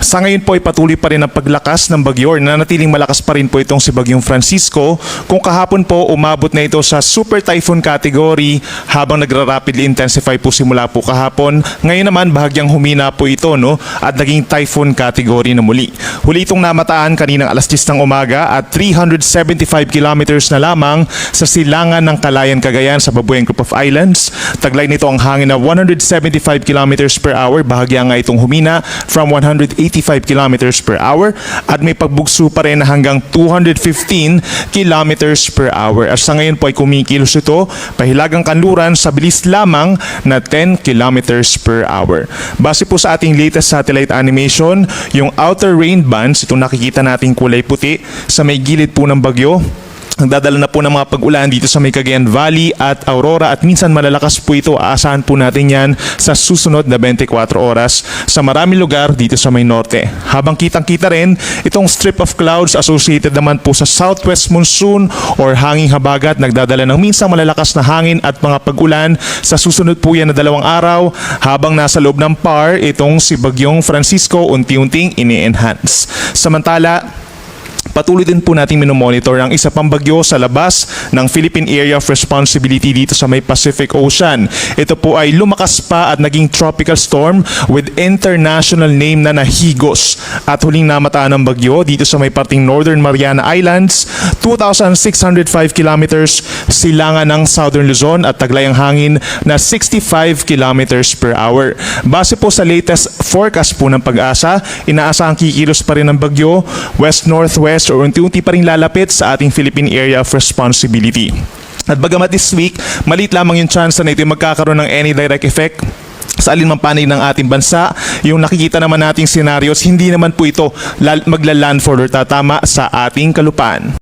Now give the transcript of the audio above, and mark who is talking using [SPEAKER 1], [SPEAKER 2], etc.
[SPEAKER 1] Sa ngayon po ay patuloy pa rin ang paglakas ng bagyo, na nanatiling malakas pa rin po itong si Bagyong Francisco. Kung kahapon po umabot na ito sa Super Typhoon category habang nagra-rapidly intensify po simula po kahapon. Ngayon naman bahagyang humina po ito, no, at naging typhoon category na muli. Huli itong namataan kaninang alas 10 ng umaga at 375 kilometers na lamang sa silangan ng Calayan, Cagayan sa Babuyan Group of Islands. Taglay nito ang hangin na 175 kilometers per hour, bahagya nga itong humina from 185 kilometers per hour at may pagbugso pa rin hanggang 215 kilometers per hour. At sa ngayon po ay kumikilos ito pahilagang kanluran sa bilis lamang na 10 kilometers per hour. Base po sa ating latest satellite animation, yung outer rain bands, itong nakikita nating kulay puti sa may gilid po ng bagyo, nagdadala na po ng mga pag-ulan dito sa may Cagayan Valley at Aurora at minsan malalakas po ito. Aasahan po natin yan sa susunod na 24 oras sa maraming lugar dito sa may norte. Habang kitang-kita rin itong strip of clouds associated naman po sa southwest monsoon or hanging habagat, nagdadala ng minsan malalakas na hangin at mga pag-ulan sa susunod po yan na 2 araw. Habang nasa loob ng PAR, itong si Bagyong Francisco unti-unting ini-enhance. Samantala, patuloy din po nating minomonitor ang isa pang bagyo sa labas ng Philippine Area of Responsibility dito sa may Pacific Ocean. Ito po ay lumakas pa at naging tropical storm with international name na Higos. At huling namataan ng bagyo dito sa may parting Northern Mariana Islands, 2,605 kilometers silangan ng Southern Luzon at taglay ang hangin na 65 kilometers per hour. Base po sa latest forecast po ng Pag-asa, inaasahang kikilos pa rin ang bagyo west-northwest o unti-unti pa rin lalapit sa ating Philippine Area of Responsibility. At bagamat this week, maliit lamang yung chance na ito magkakaroon ng any direct effect sa alinmang panig ng ating bansa, yung nakikita naman nating scenarios, hindi naman po ito magla-landfall or tatama sa ating kalupaan.